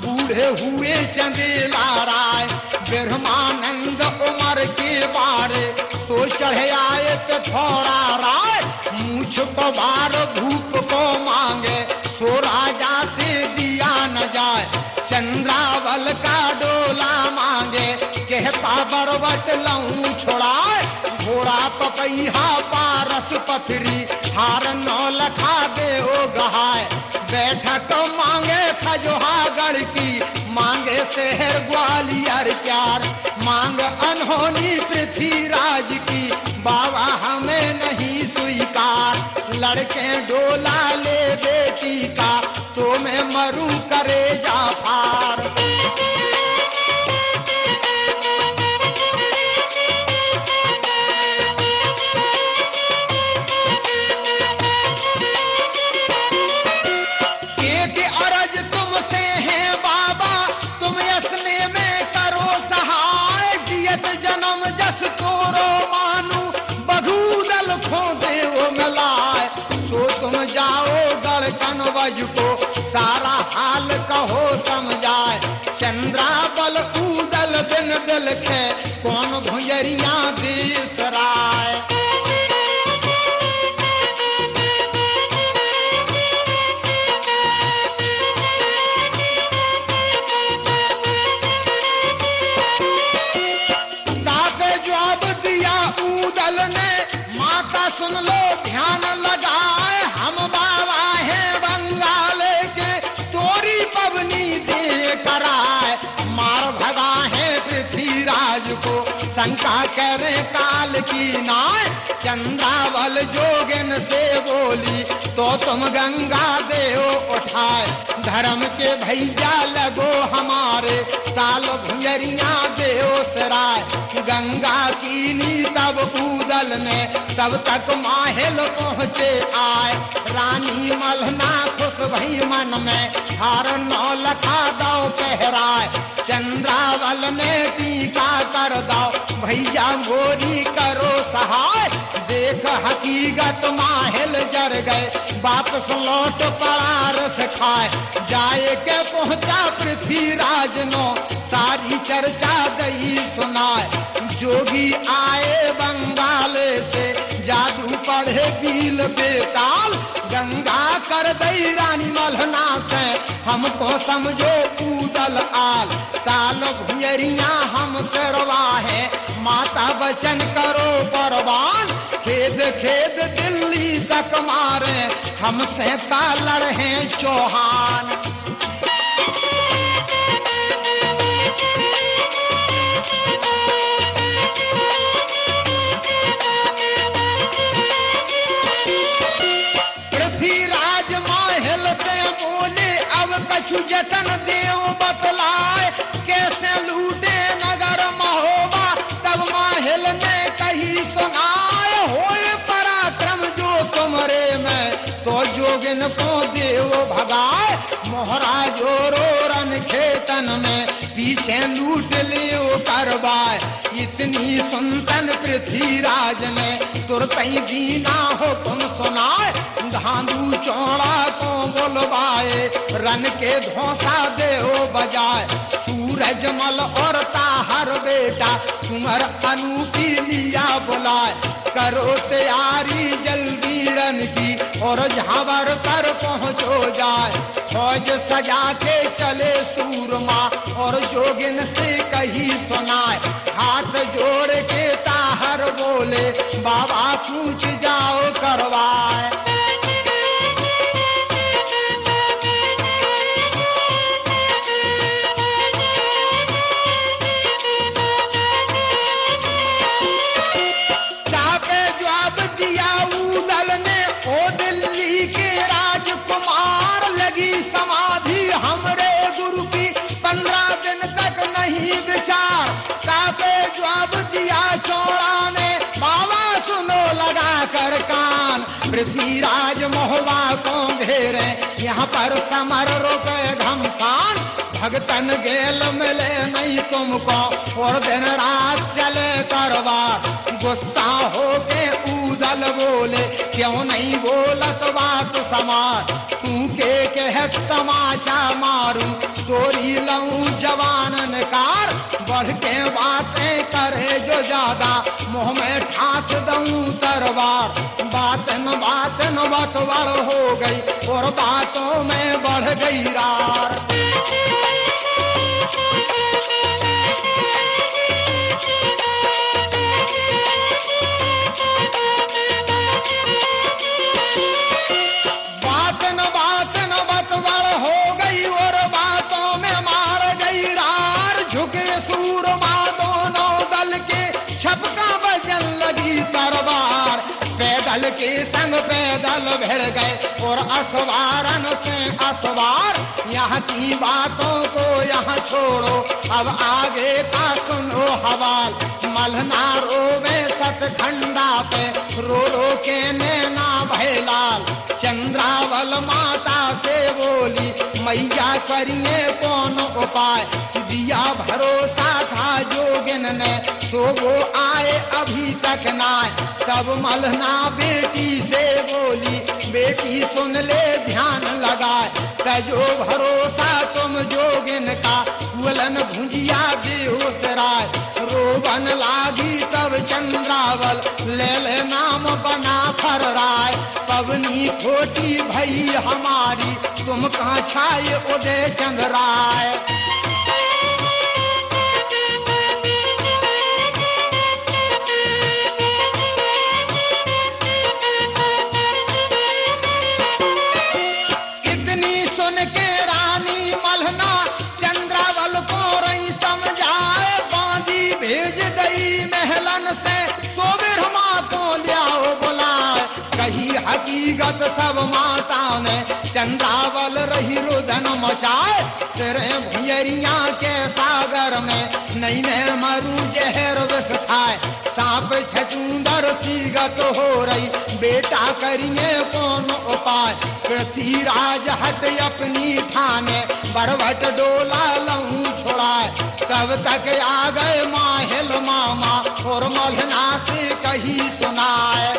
बूढ़े हुए चंदेला राय। ब्रह्मानंद उमर के बारे तो चढ़े आए तो थोड़ा राय। मूछ को बार भूप को मांगे तो राजा से दिया न जाए। चंद्रावल का डोला मांगे कहता बरवट लऊं छोड़ाए। घोड़ा पपैहा पारस पथरी हार नौ लखा दे ओ गहाए। बैठक मांगे खजोहागढ़ की मांगे शहर ग्वालियर प्यार। मांग अनहोनी पृथ्वीराज की बाबा हमें नहीं स्वीकार। लड़के डोला ले बेटी का तो मैं मरूं करे जा पार। एक अर्ज तुमसे है बाबा तुम असने में करो सहाय। जियत जन्म जस तोरो मानू बधूदल खो देव मिलाए। तो तुम जाओ गढ़कन वज को सारा हाल कहो समझाए। चंद्रावल ऊदल दिन दिल खे कौन भुजरिया देश राय। ऊदल ने माता सुन लो ध्यान लगाए। हम बाबा हैं बंगाले के तोरी पवनी दे कराए। मार भगा है पृथ्वीराज को शंका करे काल की नाय। चंद्रावल जोगिन से बोली तो तुम गंगा देव उठाए। धर्म के भैया लगो हमारे साल भुजरिया देव सराय। गंगा कीनी तब ऊदल में तब तक माहिल पहुँचे आए। रानी मलहना खुश भई मन में हार नौ लखा दो कहराए। चंद्रावल ने टीका कर दो भैया गोरी करो सहाय। देख हकीकत माहिल जर गए वापस लौट पड़ारस खाए। जाए के पहुँचा पृथ्वीराज नो सारी चर्चा गई सुनाए। जोगी आए बंगाल से जादू पढ़े बील बेताल। गंगा कर दई रानी मलहना से हमको समझो ऊदल आल। साल भुजरिया हम करवा है माता वचन करो परवान। खेद खेद दिल्ली तक मारे हमसे तालड़ हैं चौहान। पृथ्वीराज माहिल से बोले अब कछु जतन देव बतलाए। कैसे लूटे नगर महोबा तब माहिल ने कही सुनाए। होए पराक्रम जो तुमरे में तो जोगिन को देव भगाए। मोहरा जोरो रन खेतन में पीछे लूट ले करवाए। इतनी सुनतन पृथ्वीराज ने तुरतई दीना हो तुम सुनाए। धांधू चौड़ा को बुलवाए रन के धोखा दे बजाए। सूर सूरजमल और ताहर बेटा कुंवर अनूपी लिया बुलाए, करो तैयारी जल्दी रन की और झावर कर पहुँचो जाए। फौज सजा के चले सूरमा और जोगिन से कही सुनाए, हाथ जोड़ के ताहर बोले बाबा पूछ जाओ करवाए। समाधि हमरे गुरु की 15 दिन तक नहीं विचार, कापे जवाब दिया चौड़ा ने बाबा सुनो लगा कर कान। पृथ्वीराज महुआ को घेरे यहाँ पर समर रोके घमसान, भगतन गेल मिले नहीं तुमको और दिन रात चले करवार। गुस्सा होके ऊदल बोले क्यों नहीं बोलत बात समाज, तू के कहत तमाचा मारू तोरी लऊं जवानन कार। बढ़ के बातें करे जो ज्यादा मुँह में ठास दूं तरवार। बातन बातन बतवर हो गई और बातों में बढ़ गई रार। तरवार पैदल के संग पैदल भिड़ गए और असवारन से असवार। यहाँ की बातों को यहाँ छोड़ो अब आगे का सुनो हवाल। मलना रोवे सतखंडा पे रो रो के नैना भैलाल। चंद्रावल माता से बोली मैया करिए कौन उपाय, दिया भरोसा था जोगिन ने तो वो आए अभी तक नाय। तब मलना बेटी से बोली बेटी सुन ले ध्यान लगाए, तजो भरोसा तुम जोगिन का फूलन भुजिया बेहोश राय। रोबन लागी तब चंद्रावल ले ले नाम बना फर राय। पवनी छोटी भई हमारी तुम कहाँ छाए उदय चंद्राय। हकीकत सब माता ने चंद्रावल रही रुदन मचाए। तेरे भुजरिया के सागर में नई ने मरु जहर विष खाए। सांप छचूंदर सीगत हो रही बेटा करिए कौन उपाय। पृथ्वीराज हट अपनी ठाने बरवट डोला लहू छुड़ाए। तब तक आ गए माहिल मामा और मलना से कही सुनाए।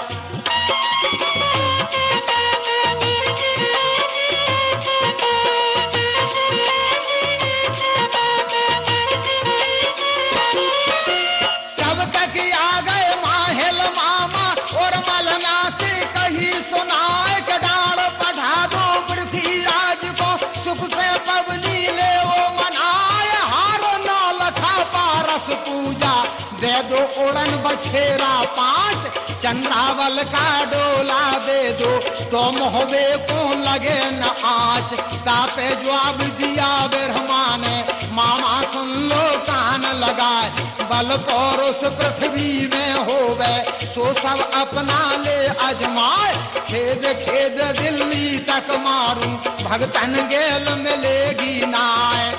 सुनाए कडाल पढ़ा दो पृथ्वीराज को सुख से पवनी ले वो मनाए। हार नौ लखा पारस पूजा दे दो उड़न बछेरा 5। चंद्रावल का डोला दे दो तो मोहबे को लगे न आँच। तापे जवाब दिया ब्रह्मा ने मामा सुन लो कान लगाए। बल पौरुष पृथ्वी में हो गए तो सब अपना ले अजमाए। खेद खेद दिल्ली तक मारू भगतन गेल मिलेगी नाय।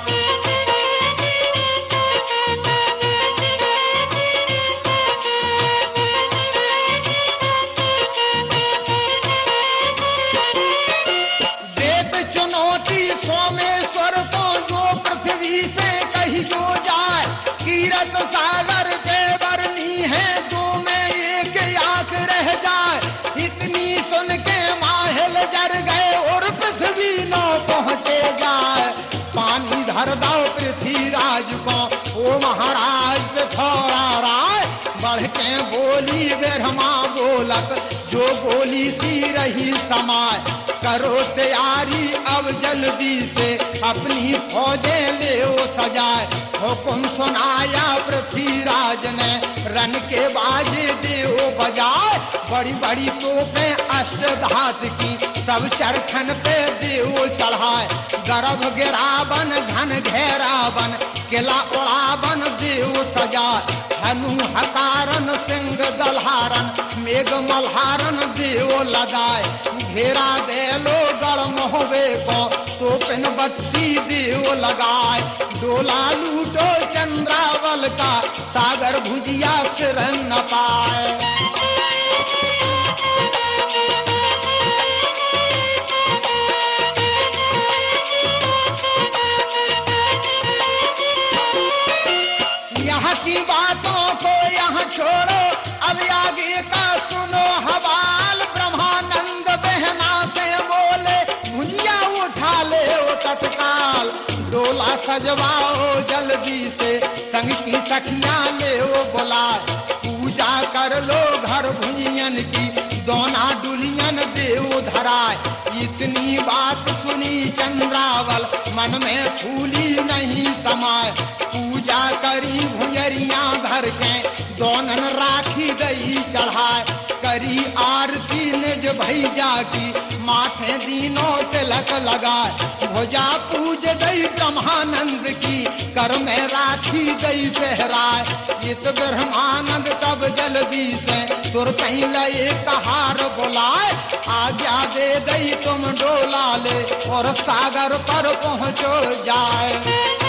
देत चुनौती सोमेश्वर को जो पृथ्वी से कही जो जाए। कीरत सागर के बरनी है जो में एक आंख रह जाए। इतनी सुन के माहिल जर गए और पृथ्वी न पहुँचे जाए। पानी धर दो पृथ्वीराज ओ महाराज पे थोड़ा राय बढ़ के बोली ब्रह्मा बोलत जो बोली सी रही समाय करो तैयारी अब जल्दी से अपनी फौजें ले सजाए हुक्म सुनाया पृथ्वीराज ने रन के बाजे देव बजाए बड़ी बड़ी तोपें अष्टधात की सब चरखन पे देव चढ़ाए गर्भ गिरावन घन घेरावन किला उड़ावन देव सजाए हनु हकारन सिंह दलहारन मेघ मल्हारन देव लगाए घेरा दे लो गढ़ मोहबे को तोपिन बत्ती देव लगाए डोला लूटो चंद्रावल का सागर भुजिया सिर न पाए यहाँ की बातों को यहाँ छोड़ो अब आगे का सुनो हवाल ब्रह्मानंद बहना से बोले भुजिया उठा ले ओ तत्काल डोला सजवाओ जल्दी से संग की सखियां ले ओ बुलाए पूजा कर लो घर भुजियन की दोना डुलियन देव धराए इतनी बात सुनी चंद्रावल मन में फूली नहीं समाए पूजा करी भुजरियां धर के दोनन राखी दई चढ़ाए करी आरती निज भैया की माथे दीनों तिलक लगाए भुजा पूज गई ब्रह्मानंद की कर में राखी गई सहराए इस ब्रह्मानंद तब जल्दी से तुर कहीं लए कहार बुलाए आज्ञा दे दई तुम डोला ले और सागर पर पहुँचो जाए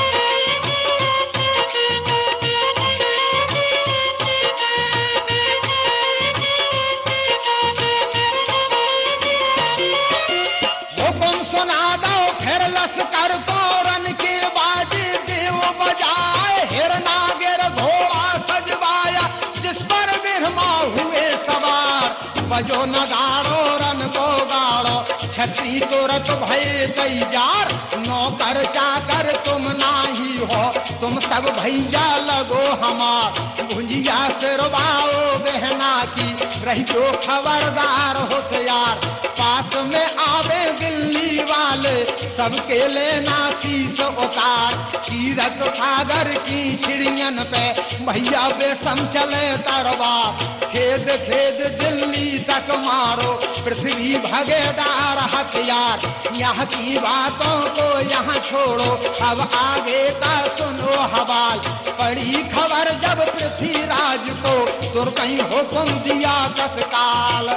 लश्कर तोरन के बाजे देव बजाए हिरनागिर घोड़ा सजवाया जिस पर ब्रह्मा हुए सवार बजो नगाड़ो रन को गाड़ो छत्री तुरत भय तैयार नौकर चाकर तुम नाही हो तुम सब भैया लगो हमार भुजिया सिरवाओ बहना की रही जो खबरदार होशियार पास में आवे दिल्ली वाले सबके लेना शीश उतार सीरत सागर की चिड़ियन पे भैया बेसम चले तरवार खेद खेद दिल्ली तक मारो पृथ्वी भगेदार हथियार यहाँ की बातों को यहाँ छोड़ो अब आगे का सुनो हवाल पड़ी खबर जब पृथ्वीराज को तुर कहीं हुक्म दिया तत्काल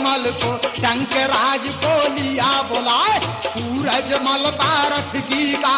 मल को टंक राज को लिया बुलाए सूरज मल पारथ जी का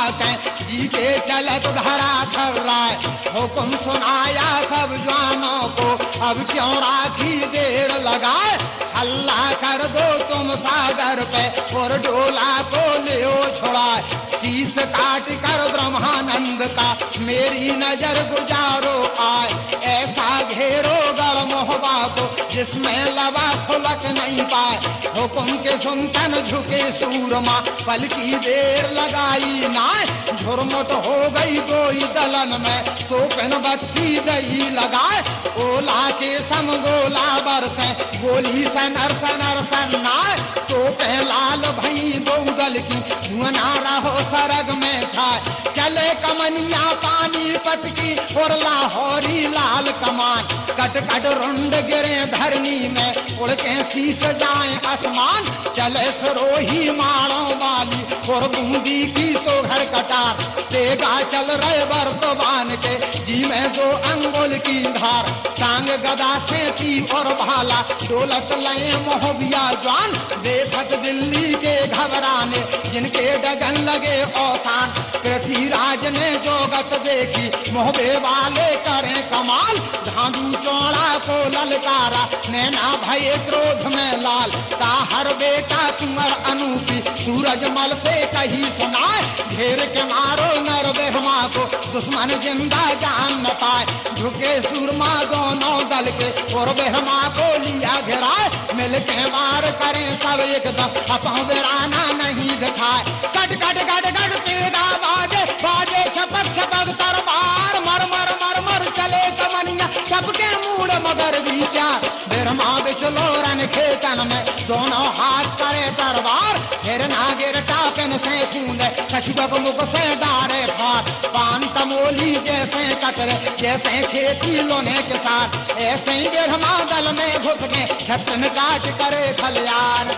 जी के चलत धरा थर्राए हुक्म सुनाया सब जवानों को अब क्यों राखी देर लगाए हल्ला कर दो तुम सागर पे और डोला को ले छोड़ाए शीश काट कर ब्रह्मानंद का मेरी नजर गुजारो आए ऐसा घेरो गढ़ मोहबा को जिसमें लबा खुलक नहीं पाए हुक्म के सुनतन झुके सूरमा पल की देर लगाई नाय झुरमुट हो गई कोई दलन में सोपन बत्ती दई लगाए ओला के सम गोला बरसे गोली सनर सनर सन्नाए तो लाल भई गौदल की धुआं रहो सरग में छाए चले कमनिया पानी पटकी और लाहौरी लाल कमान कट कट रुंड गिरे धरनी में उड़ के शीश जाए आसमान चले सरोही मारों वाली और बूंदी की सोहर कटार तेगा चल रहे बर्तबान के जी में 2 अंगुल की धार टांग गदा से थी और भाला दौलत लय मोहबिया जवान देखत दिल्ली के घबराने जिनके डगन लगे औसान पृथ्वीराज ने जोगत देखी मोहबे वाले करें कमाल धांधू चौड़ा को ललकारा, नैना भये क्रोध में लाल, ताहर बेटा कुंवर अनूपी, सूरज मल से कही सुनाए, घेर के मारो नर ब्रह्मा को, दुश्मन जिंदा जान न पाए। झुके सूरमा दोनों दल के, और ब्रह्मा को लिया घेराए, मिल के वार करें सब एकदम, अपना वीराना नहीं दिखाए। कट कट कट कट तेरा बाजे, बाजे छपक छपक तरबार, मर मर मर मर चले कमनिया, सबके मूड मगर विचार। ब्रह्मा बिचलो रन खेतन में, दोनों हाथ करे तरबार, फिर नागिर टाकन से कूदे, कछुआ मुख से डारे फार। पान तमोली जैसे कटरे, जैसे खेती लोने के साथ, ऐसे ही ब्रह्मा दल में घुस के छतन काट करे खलियान।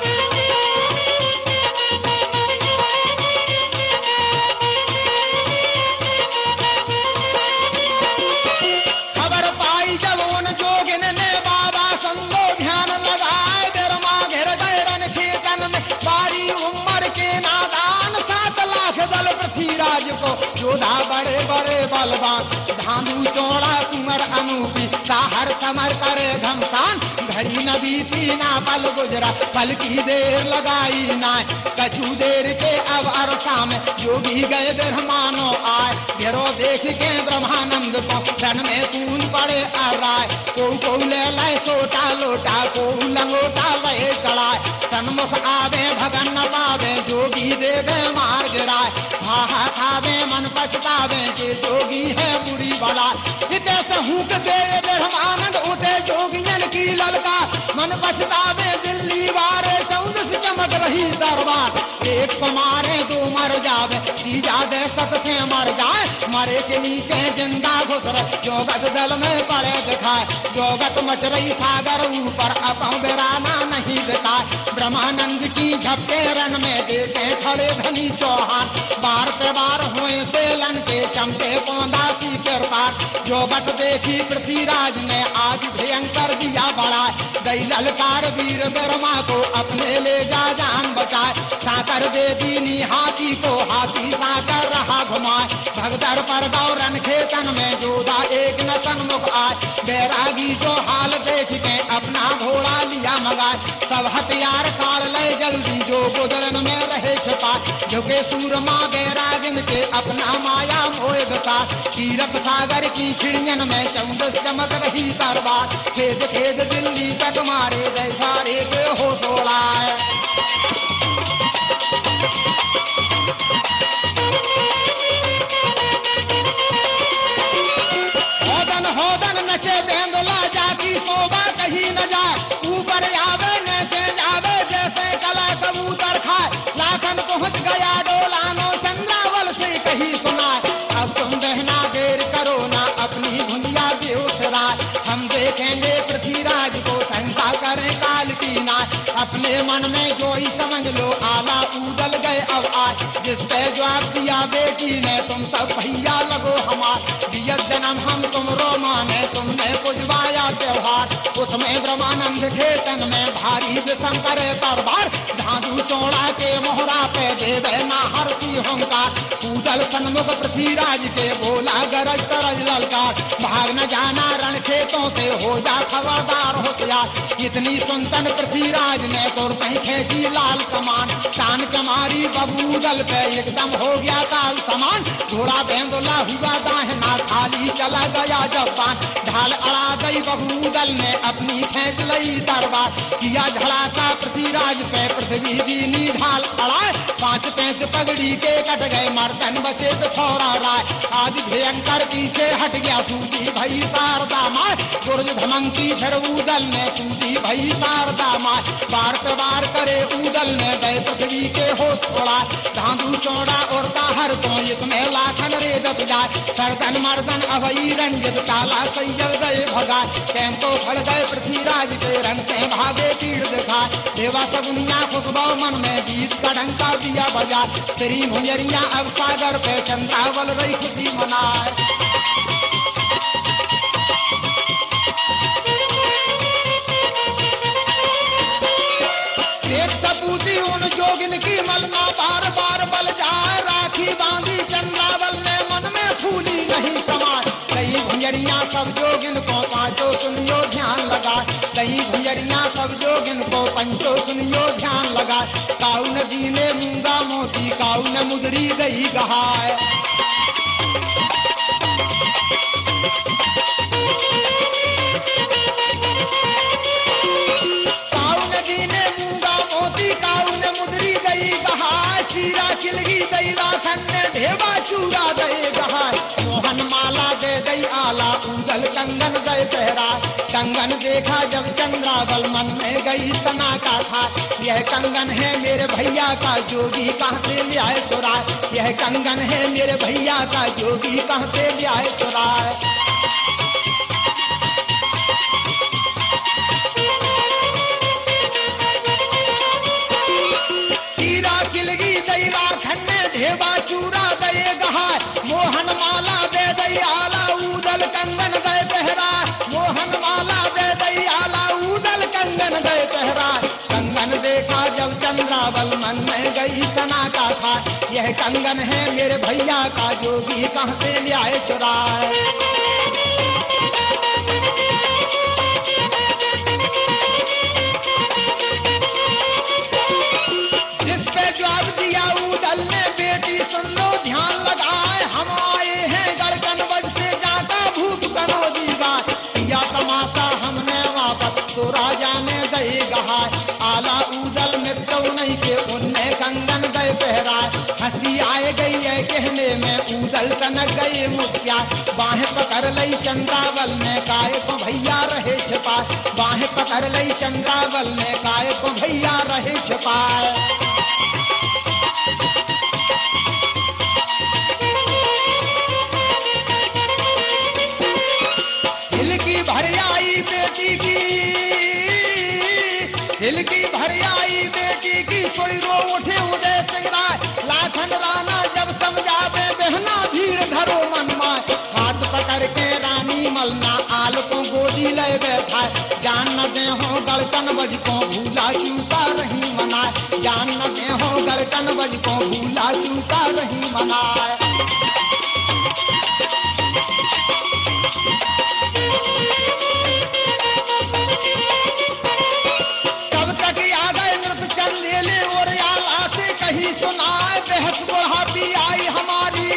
खबर पाई जब उन जोगिन ने, बाबा संगो ध्यान लगाए, ब्रह्मा घेर गए रन खेतन में, बारी उम्र के नादान, 7 लाख दल पृथ्वीराज को, योद्धा बड़े बड़े बलवान, धानु चौड़ा कुंवर अनूपी, साहर समर करे घमसान। घड़ी न बीती ना पल गुजरा, पल की देर लगाई नाय, कछु देर के अब अरसा में, योगी गए ब्रह्मानो आए, घेरो देख के ब्रह्मानंद को, क्षण में तून पड़े आराय। को ले लाए सोटा लोटा, को लंगोटा वहे चढ़ाए, सन्मुख आवे भगन न पावे, जोगी देवे मार गिराए। हा खावे मन पछतावे, के जोगी है बुरी बला, इते से हुक दे ब्रह्मानंद, उते जोगियन की ललका, मन पछतावे दिल्ली वारे, 14 चमक रही दरबार। एक को मारे 2 मर जावे, तीजा दे 7 से मर जाए, मरे के नीचे जिंदा घुस रहे, जोगत दल में पड़े दिखाए, जोगत मच रही सागर ऊपर, अपहु बेराना नहीं दिखाए। ब्रह्मानंद की झपके रन में देखे खड़े धनी चौहान, बार पे बार हुए सेलन के चमके पौधा सी पर पार। जोगत देखी पृथ्वीराज ने आज भयंकर दिया बड़ा, दई ललकार वीर ब्रह्मा को, अपने ले जा जान बचाए। साकर दे दीनी हाथी को, हाथी साकर रहा घुमाए, भगदड़ पर गौरन खेतन में, जोधा एक न सन्मुख आए। बैरागी जो हाल देख के अपना घोड़ा लिया मगाए, सब हथियार काल ले जल्दी, जो गुदरन में रहे छुपा। झुके सूरमा बैरागिन के, अपना माया मोह दशा, कीरत सागर की चिड़ियन में, 14 चमक रही दरबार। खेद खेद दिल्ली तक मारे गए, सारे के हो सोलाए। होदन नचे बेंदुला, जाती शोभा कहीं न जाए, ऊपर आवे नीचे जावे, जैसे कला कबूतर खाए। लाखन पहुंच गया डोलानो, चंद्रावल से कहीं सुनाए, अब तुम बहना देर करो ना, अपनी धुनिया बेउसराय। हम देखेंगे पृथ्वीराज को, शंका करें काल की नाय, अपने मन में जो ही समझ लो, आला उदल गए अब आज। जिसपे जवाब दिया बेटी ने, तुम सब भैया लगो हमार, दिया जन्म हम तुम रो माने, तुमने पुजवाया त्योहार। उसमें ब्रह्मानंद खेतन में, भारी विषम करे दरबार, धाधु चौड़ा के मोहरा पे दे देना हर की होंकार। पूजल सन्मुख पृथ्वीराज के, बोला गरज तरज ललकार, भाग न जाना रण खेतों से, हो जा खबरदार होशियार। इतनी सुनतन पृथ्वीराज ने, तुरते खेची लाल कमान, शान कमारी बबूदल पे, एकदम हो गया काल समान। घोड़ा बेंदुला हुआ दाहिना, खाली चला गया जबान, ढाल अड़ा गई बबूदल ने, अपनी खेच लई दरबार। किया झड़ाका पृथ्वीराज पे, पृथ्वी दीनी ढाल अड़ाए, 5 पैंच पगड़ी के कट गए, मर्दन बचे तो थोड़ा राय। आज भयंकर पीछे हट गया, सूती भई शारदा माय, गुर्ज धमंकी फिर उदल ने, सूती भई शारदा माय। बार पे बार करे उदल ने, गए पृथ्वी के हो छोड़ा, धांधु चौड़ा और ताहर को, इसमें लाखन रेदत जाए। सरदन मर्दन अभई रंजित, काला सैयल गए भगाए, कैंतो फल गए पृथ्वीराज के, रंग से भागे तीर दिखाए। देवा सगुनिया खुशबो मन में, गीत का डंका दिया बजा, तेरी भुंजरिया अब सागर पे, चंद्रावल रही खुशी मनाए। एक सपूती उन जोगिन की, मलना बार बार बल जाए, राखी बांधी चंद्रावल ने, मन में फूली नहीं समाए। कई भुंजरिया सब जोगिन को, पांचों सुनियो ध्यान सब जोगिन को पंचो सुनियो ध्यान लगा। काऊ नदी ने मूंगा मोती, काऊ न मुदरी गई गहाय। काऊ नदी ने मूंगा मोती, काऊ न मुदरी गई गहाय। चीरा चिलगी दई लाखन ने ढेवा चूरा दे गहाय। मोहन माला दे दई आला, ऊदल कंगन गए पहरा। कंगन देखा जब चंद्रावल, मन में गई सना का था। यह कंगन है मेरे भैया का, जोगी कहाँ से ले आए चुराए। यह कंगन है मेरे भैया का, जोगी कहाँ से ले आए चुराए। चीरा किलगी दई लाखन ने ढेबा चूरा दे गहाय। मोहन माला दे दई आला, ऊदल कंगन गए पहरा। मोहन माला दे दई आला, ऊदल कंगन गए पहरा। कंगन देखा जब चंद्रावल, मन में गई सना का था। यह कंगन है मेरे भैया का, जोगी कहाँ से ले आए चुराए। जवाब दिया ऊदल ने, बेटी सुन लो ध्यान लगाए। हम आए हैं गड़कन बज से जाता, भूख करो दीगा। या तमाशा हमने वापस, तो राजा ने गए गहाय। आला ऊदल मित्रों नहीं के, उनने कंगन गए पहराए। हंसी आए गई है कहने में, ऊदल तनक गए मुखिया। बाहें पकड़ लई चंद्रावल ने, काय को भैया रहे छिपाए। बाहें पकड़ लई चंद्रावल ने, काय को भैया रहे छिपाए। हिलकी भर आई बेटी की, हिलकी भर आई बेटी की, कोई रो उठे उदय सिंह राय। लाखन राणा जब समझावे, बहना धीर धरो मन माय। हाथ पकड़ के रानी मलना, आल को गोदी ले बैठा। जान न दे हो गड़कन बज को, भूला चूका रही मनाए। जान न दे हो गड़कन बज को, भूला चूका रही मनाए। तब तक आ गए नृप चंदेले, और आला से कही सुनाए। बहस बुढ़ापी आई हमारी,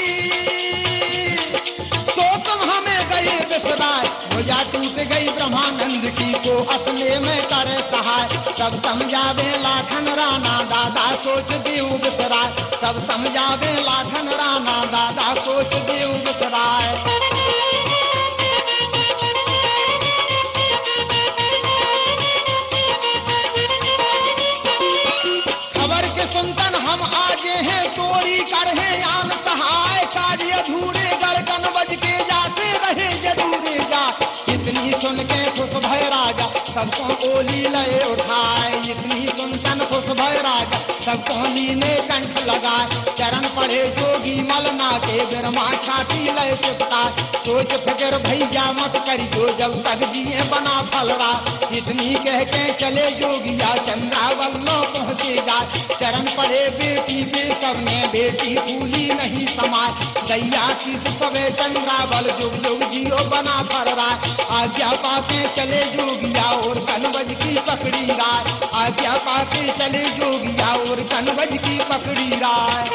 तो तुम हमें गए बिसराए। भुजा टूट गई ब्रह्मानंद की, को अपने में करे सहाय। सब समझावे लाखन राणा, दादा सोच देव बिसराए। सब समझावे लाखन राणा, दादा सोच देव बिसराए। खबर के सुनतन हम आजे हैं, चोरी कर है आन सहाय। कार्य अधूरे गड़कन बज के जाते रहे जरूरे जा। इतनी सुन के खुश भय राजा, सबको ओली लय उठाए। इतनी सुनतन खुश भय राजा, सबको लीने कंठ लगाए। चरण पड़े जोगी मलना के, बिरमा छाती लय चिपटा। सोच फिक्र भैया मत करी, जो जब तक जिए बना फल रहा। इतनी कह के चले जोगिया, चंद्रावल पहुँचे जाए। चरण पड़े बेटी बेसब ने, बेटी भूली नहीं समाए। दैया की सबे चंद्रावल, जुग जुग जियो बना फल रहा। आज्ञा पाके चले जोगिया, और कनबज की पकड़ी राय। आज्ञा पाके चले जोगिया, और कनबज की पकड़ी राय।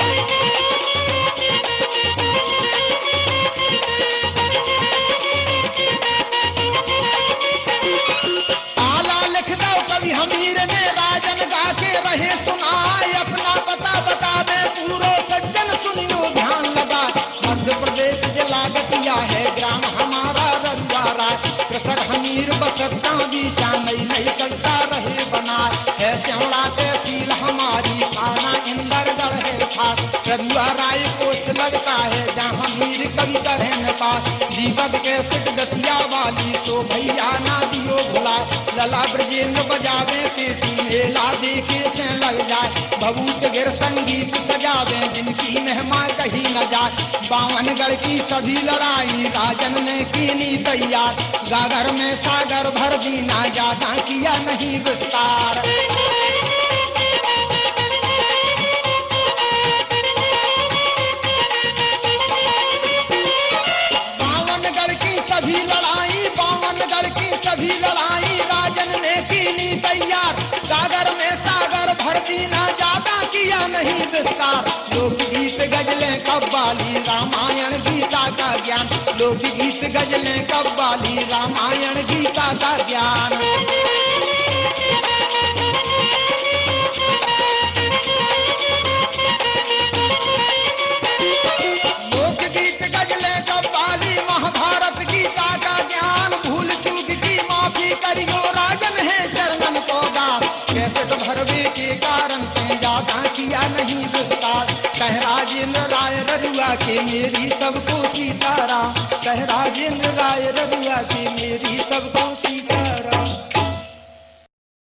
आला लिख दो कवि हमीर ने, राजन गा के रहे सुनाए। अपना पता बता दे पूरो सज्जन, सुनियो ध्यान लगा। मध्य प्रदेश जिला गतिया है, ग्राम हमारा रजुआरा। कृष्ण हमीर बसता बीचा, नई नई करता रहे बनाए। है श्यावड़ा तहसील हमारी, थाना इंदरगढ़ है खास। रजुआ राय पोस्ट लगता है, जहाँ हमीर कवि करे न पास। दीपक के सिट गतिया वाली, तो भैया ना दियो भुला। लला ब्रजेंद्र बजावे पेटी, मेला देखे से लग जाए। भभूत गिर संगीत सजावे, जिनकी महिमा कहीं न जाए। बावनगढ़ की सभी लड़ाई, राजन ने कीनी तैयार। गागर में सागर भर दीना, ज्यादा किया नहीं विस्तार। बावनगढ़ की सभी लड़ाई, बावनगढ़ की सभी लड़ाई, राजन ने कीनी तैयार। तैयार, सागर में सागर भर दीना, ज्यादा किया नहीं विस्तार। लोकगीत गजलें कव्वाली रामायण गीता का ज्ञान, लोकगीत गजलें कव्वाली रामायण गीता का ज्ञान। लोकगीत गजलें कव्वाली महाभारत गीता का ज्ञान, भूल चूक की माफी करियो राजन है चरणन को दान। कैसे तो भरवे के कारण से ज्यादा किया नहीं विस्तार, कह राजेंद्र राय ररुआ के मेरी सबको सीताराम, कह राजेंद्र राय ररुआ के मेरी सबको सीताराम।